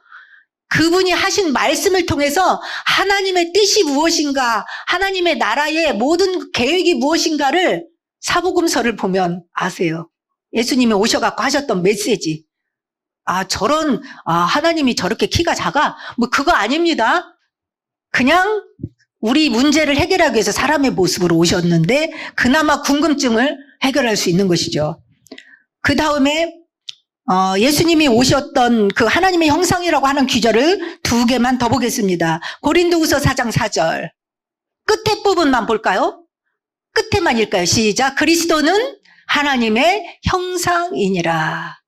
그분이 하신 말씀을 통해서 하나님의 뜻이 무엇인가, 하나님의 나라의 모든 계획이 무엇인가를 사복음서를 보면 아세요. 예수님이 오셔갖고 하셨던 메시지. 아, 하나님이 저렇게 키가 작아? 뭐 그거 아닙니다. 그냥 우리 문제를 해결하기 위해서 사람의 모습으로 오셨는데 그나마 궁금증을 해결할 수 있는 것이죠. 그 다음에 예수님이 오셨던 그 하나님의 형상이라고 하는 귀절을 2개만 더 보겠습니다. 고린도후서 4장 4절. 끝에 부분만 볼까요? 끝에만 읽까요? 시작. 그리스도는 하나님의 형상이니라.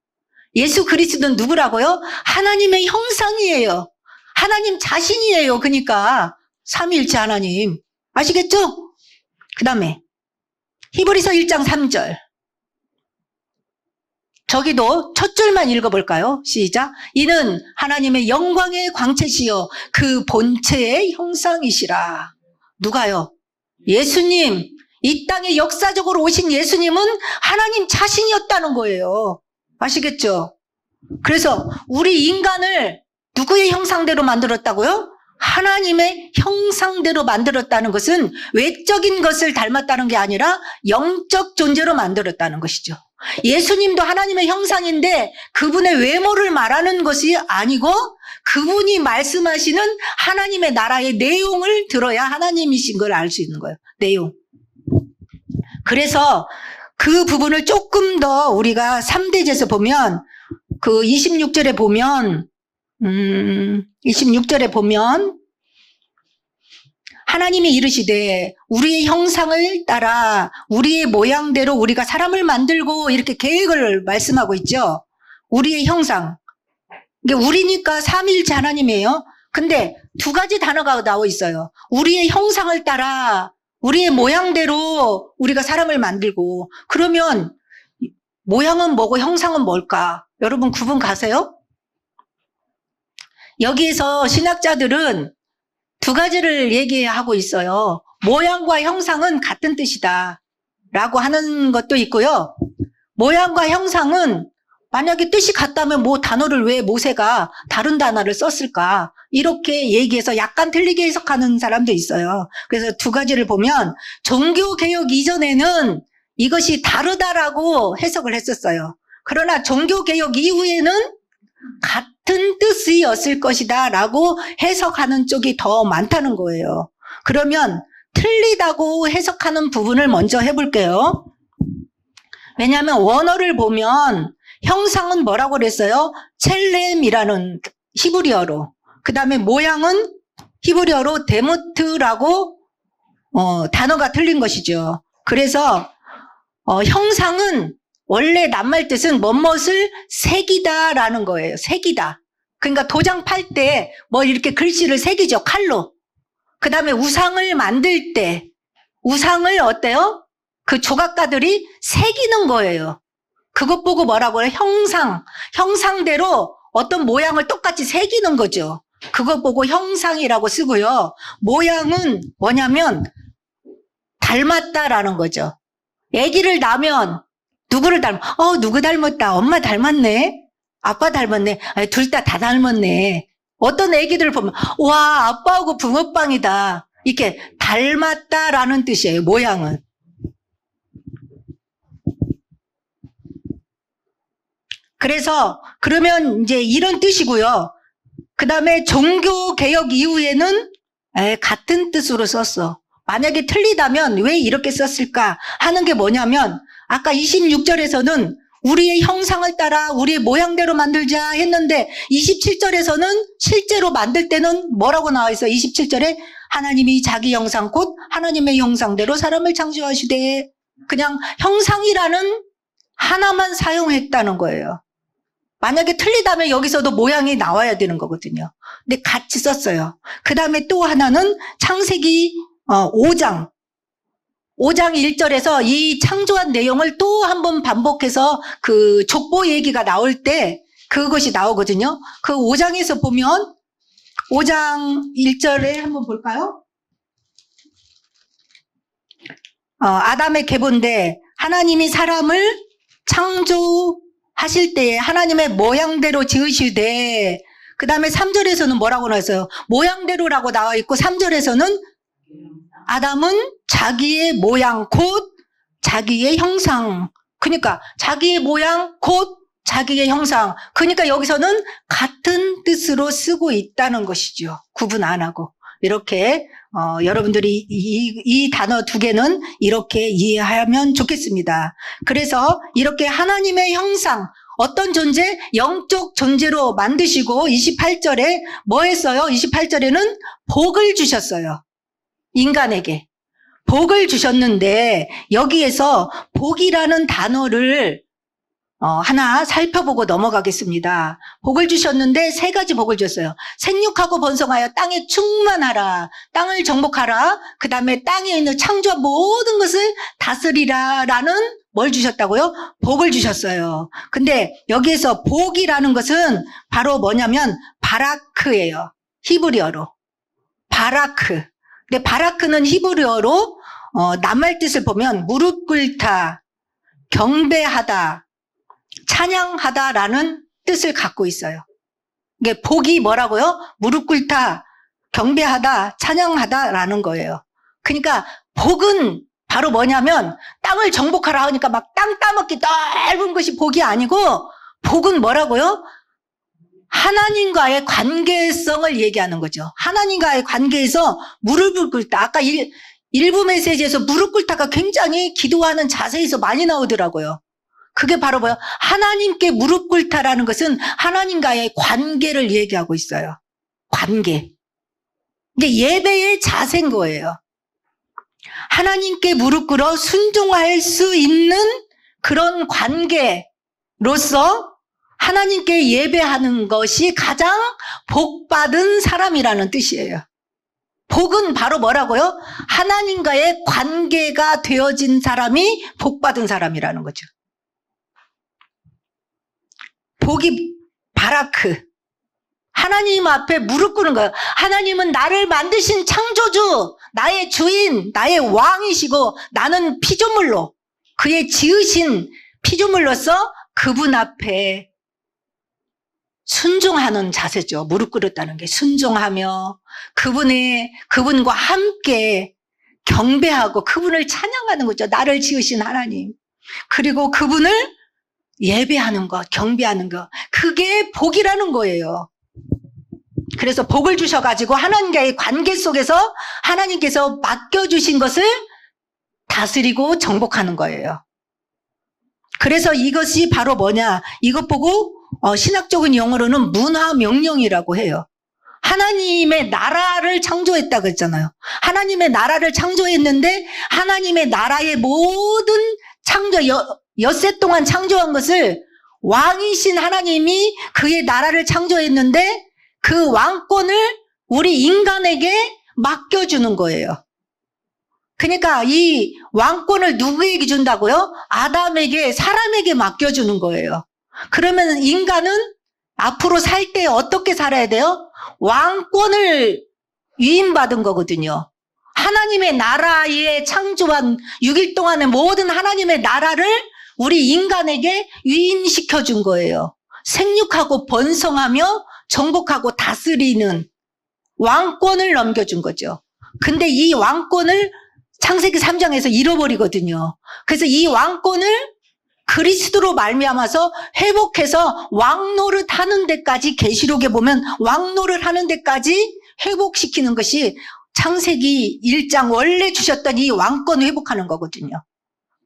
예수 그리스도는 누구라고요? 하나님의 형상이에요. 하나님 자신이에요. 그러니까 삼위일체 하나님. 아시겠죠? 그 다음에 히브리서 1장 3절. 저기도 첫 줄만 읽어볼까요? 시작. 이는 하나님의 영광의 광채시여 그 본체의 형상이시라. 누가요? 예수님. 이 땅에 역사적으로 오신 예수님은 하나님 자신이었다는 거예요. 아시겠죠? 그래서 우리 인간을 누구의 형상대로 만들었다고요? 하나님의 형상대로 만들었다는 것은 외적인 것을 닮았다는 게 아니라 영적 존재로 만들었다는 것이죠. 예수님도 하나님의 형상인데 그분의 외모를 말하는 것이 아니고 그분이 말씀하시는 하나님의 나라의 내용을 들어야 하나님이신 걸 알 수 있는 거예요. 내용. 그래서 그 부분을 조금 더 우리가 3대제에서 보면 그 26절에 보면 26절에 보면 하나님이 이르시되 우리의 형상을 따라 우리의 모양대로 우리가 사람을 만들고 이렇게 계획을 말씀하고 있죠. 우리의 형상. 이게 우리니까 삼위일체 하나님이에요. 근데 2가지 단어가 나와 있어요. 우리의 형상을 따라 우리의 모양대로 우리가 사람을 만들고 그러면 모양은 뭐고 형상은 뭘까? 여러분 구분 가세요? 여기에서 신학자들은 2가지를 얘기하고 있어요. 모양과 형상은 같은 뜻이다 라고 하는 것도 있고요. 모양과 형상은 만약에 뜻이 같다면 뭐 단어를 왜 모세가 다른 단어를 썼을까? 이렇게 얘기해서 약간 틀리게 해석하는 사람도 있어요. 그래서 2가지를 보면 종교개혁 이전에는 이것이 다르다라고 해석을 했었어요. 그러나 종교개혁 이후에는 같은 뜻이었을 것이다 라고 해석하는 쪽이 더 많다는 거예요. 그러면 틀리다고 해석하는 부분을 먼저 해볼게요. 왜냐하면 원어를 보면 형상은 뭐라고 그랬어요? 첼렘이라는 히브리어로. 그 다음에 모양은 히브리어로 데무트라고 단어가 틀린 것이죠. 그래서 형상은 원래 낱말 뜻은 뭐뭇을 새기다라는 거예요. 새기다. 그러니까 도장 팔 때 뭐 이렇게 글씨를 새기죠. 칼로. 그 다음에 우상을 만들 때 우상을 어때요? 그 조각가들이 새기는 거예요. 그것 보고 뭐라고 해요? 형상대로 어떤 모양을 똑같이 새기는 거죠. 그것 보고 형상이라고 쓰고요. 모양은 뭐냐면 닮았다라는 거죠. 아기를 낳으면 누구를 누구 닮았다. 엄마 닮았네. 아빠 닮았네. 둘 다 닮았네. 어떤 아기들을 보면 와, 아빠하고 붕어빵이다. 이렇게 닮았다라는 뜻이에요. 모양은. 그래서 그러면 이제 이런 뜻이고요. 그 다음에 종교개혁 이후에는 같은 뜻으로 썼어. 만약에 틀리다면 왜 이렇게 썼을까 하는 게 뭐냐면 아까 26절에서는 우리의 형상을 따라 우리의 모양대로 만들자 했는데 27절에서는 실제로 만들 때는 뭐라고 나와 있어? 27절에 하나님이 자기 형상 곧 하나님의 형상대로 사람을 창조하시되 그냥 형상이라는 하나만 사용했다는 거예요. 만약에 틀리다면 여기서도 모양이 나와야 되는 거거든요. 근데 같이 썼어요. 그 다음에 또 하나는 창세기 5장 1절에서 이 창조한 내용을 또 한번 반복해서 그 족보 얘기가 나올 때 그것이 나오거든요. 그 5장에서 보면 5장 1절에 한번 볼까요? 아담의 계보인데 하나님이 사람을 창조하실 때에 하나님의 모양대로 지으시되 그 다음에 3절에서는 뭐라고 나왔어요? 모양대로라고 나와 있고 3절에서는 아담은 자기의 모양 곧 자기의 형상. 그러니까 자기의 모양 곧 자기의 형상. 그러니까 여기서는 같은 뜻으로 쓰고 있다는 것이죠. 구분 안 하고. 이렇게 여러분들이 이 단어 두 개는 이렇게 이해하면 좋겠습니다. 그래서 이렇게 하나님의 형상, 어떤 존재? 영적 존재로 만드시고 28절에 뭐 했어요? 28절에는 복을 주셨어요. 인간에게 복을 주셨는데 여기에서 복이라는 단어를 하나 살펴보고 넘어가겠습니다. 복을 주셨는데 세 가지 복을 줬어요. 생육하고 번성하여 땅에 충만하라. 땅을 정복하라. 그 다음에 땅에 있는 창조한 모든 것을 다스리라 라는 뭘 주셨다고요? 복을 주셨어요. 근데 여기에서 복이라는 것은 바로 뭐냐면 바라크예요. 히브리어로. 바라크. 근데 바라크는 히브리어로 낱말 뜻을 보면 무릎 꿇다, 경배하다, 찬양하다라는 뜻을 갖고 있어요. 이게 복이 뭐라고요? 무릎 꿇다, 경배하다, 찬양하다라는 거예요. 그러니까 복은 바로 뭐냐면 땅을 정복하라 하니까 막 땅 따먹기 넓은 것이 복이 아니고 복은 뭐라고요? 하나님과의 관계성을 얘기하는 거죠. 하나님과의 관계에서 무릎을 꿇다. 아까 일부 메시지에서 무릎 꿇다가 굉장히 기도하는 자세에서 많이 나오더라고요. 그게 바로 뭐예요? 하나님께 무릎 꿇다라는 것은 하나님과의 관계를 얘기하고 있어요. 관계. 이게 예배의 자세인 거예요. 하나님께 무릎 꿇어 순종할 수 있는 그런 관계로서 하나님께 예배하는 것이 가장 복받은 사람이라는 뜻이에요. 복은 바로 뭐라고요? 하나님과의 관계가 되어진 사람이 복받은 사람이라는 거죠. 복이 바라크. 하나님 앞에 무릎 꿇는 거예요. 하나님은 나를 만드신 창조주, 나의 주인, 나의 왕이시고 나는 피조물로 그의 지으신 피조물로서 그분 앞에 순종하는 자세죠. 무릎 꿇었다는 게 순종하며 그분과 함께 경배하고 그분을 찬양하는 거죠. 나를 지으신 하나님. 그리고 그분을 예배하는 것, 경배하는 것. 그게 복이라는 거예요. 그래서 복을 주셔가지고 하나님과의 관계 속에서 하나님께서 맡겨주신 것을 다스리고 정복하는 거예요. 그래서 이것이 바로 뭐냐? 이것 보고 신학적인 용어로는 문화명령이라고 해요. 하나님의 나라를 창조했다고 했잖아요. 하나님의 나라를 창조했는데 하나님의 나라의 모든 엿새 동안 창조한 것을 왕이신 하나님이 그의 나라를 창조했는데 그 왕권을 우리 인간에게 맡겨주는 거예요. 그러니까 이 왕권을 누구에게 준다고요? 아담에게, 사람에게 맡겨주는 거예요. 그러면 인간은 앞으로 살 때 어떻게 살아야 돼요? 왕권을 위임받은 거거든요. 하나님의 나라에 창조한 6일 동안의 모든 하나님의 나라를 우리 인간에게 위임시켜 준 거예요. 생육하고 번성하며 정복하고 다스리는 왕권을 넘겨준 거죠. 근데 이 왕권을 창세기 3장에서 잃어버리거든요. 그래서 이 왕권을 그리스도로 말미암아서 회복해서 왕노릇 하는 데까지, 계시록에 보면 왕노릇 하는 데까지 회복시키는 것이 창세기 1장 원래 주셨던 이 왕권 회복하는 거거든요.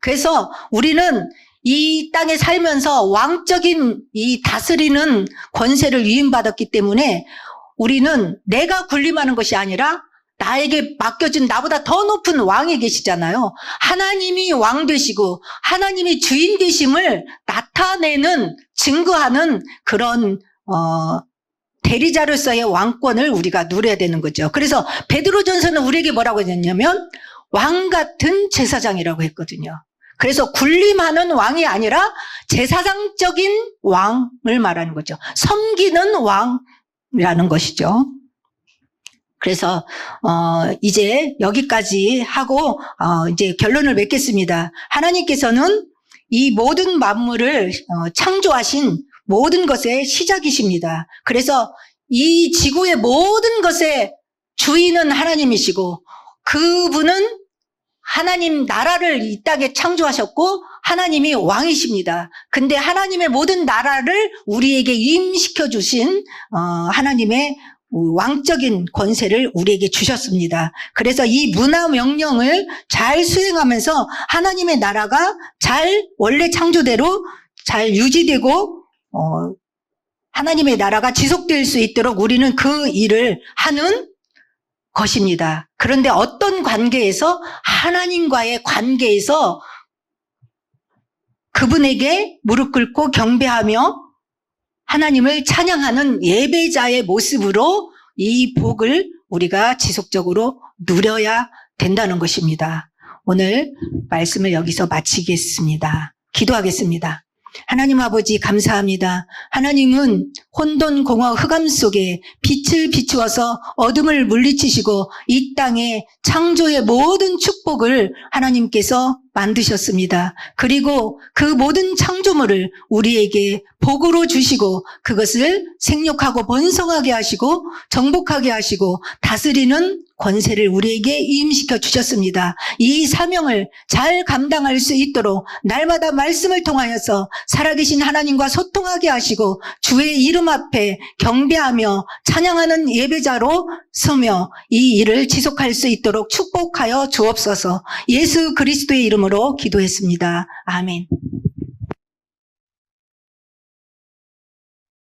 그래서 우리는 이 땅에 살면서 왕적인 이 다스리는 권세를 위임받았기 때문에 우리는 내가 군림하는 것이 아니라 나에게 맡겨준 나보다 더 높은 왕이 계시잖아요. 하나님이 왕 되시고 하나님이 주인 되심을 나타내는, 증거하는 그런 대리자로서의 왕권을 우리가 누려야 되는 거죠. 그래서 베드로전서는 우리에게 뭐라고 했냐면 왕 같은 제사장이라고 했거든요. 그래서 군림하는 왕이 아니라 제사장적인 왕을 말하는 거죠. 섬기는 왕이라는 것이죠. 그래서 이제 여기까지 하고 이제 결론을 맺겠습니다. 하나님께서는 이 모든 만물을 창조하신 모든 것의 시작이십니다. 그래서 이 지구의 모든 것의 주인은 하나님이시고 그분은 하나님 나라를 이 땅에 창조하셨고 하나님이 왕이십니다. 근데 하나님의 모든 나라를 우리에게 위임시켜 주신 하나님의 왕적인 권세를 우리에게 주셨습니다. 그래서 이 문화 명령을 잘 수행하면서 하나님의 나라가 잘 원래 창조대로 잘 유지되고 하나님의 나라가 지속될 수 있도록 우리는 그 일을 하는 것입니다. 그런데 어떤 관계에서, 하나님과의 관계에서 그분에게 무릎 꿇고 경배하며 하나님을 찬양하는 예배자의 모습으로 이 복을 우리가 지속적으로 누려야 된다는 것입니다. 오늘 말씀을 여기서 마치겠습니다. 기도하겠습니다. 하나님 아버지 감사합니다. 하나님은 혼돈공허 흑암 속에 빛을 비추어서 어둠을 물리치시고 이 땅에 창조의 모든 축복을 하나님께서 만드셨습니다. 그리고 그 모든 창조물을 우리에게 복으로 주시고 그것을 생육하고 번성하게 하시고 정복하게 하시고 다스리는 권세를 우리에게 위임시켜 주셨습니다. 이 사명을 잘 감당할 수 있도록 날마다 말씀을 통하여서 살아계신 하나님과 소통하게 하시고 주의 이름 앞에 경배하며 찬양하는 예배자로 서며 이 일을 지속할 수 있도록 축복하여 주옵소서. 예수 그리스도의 이름으로 기도했습니다. 아멘.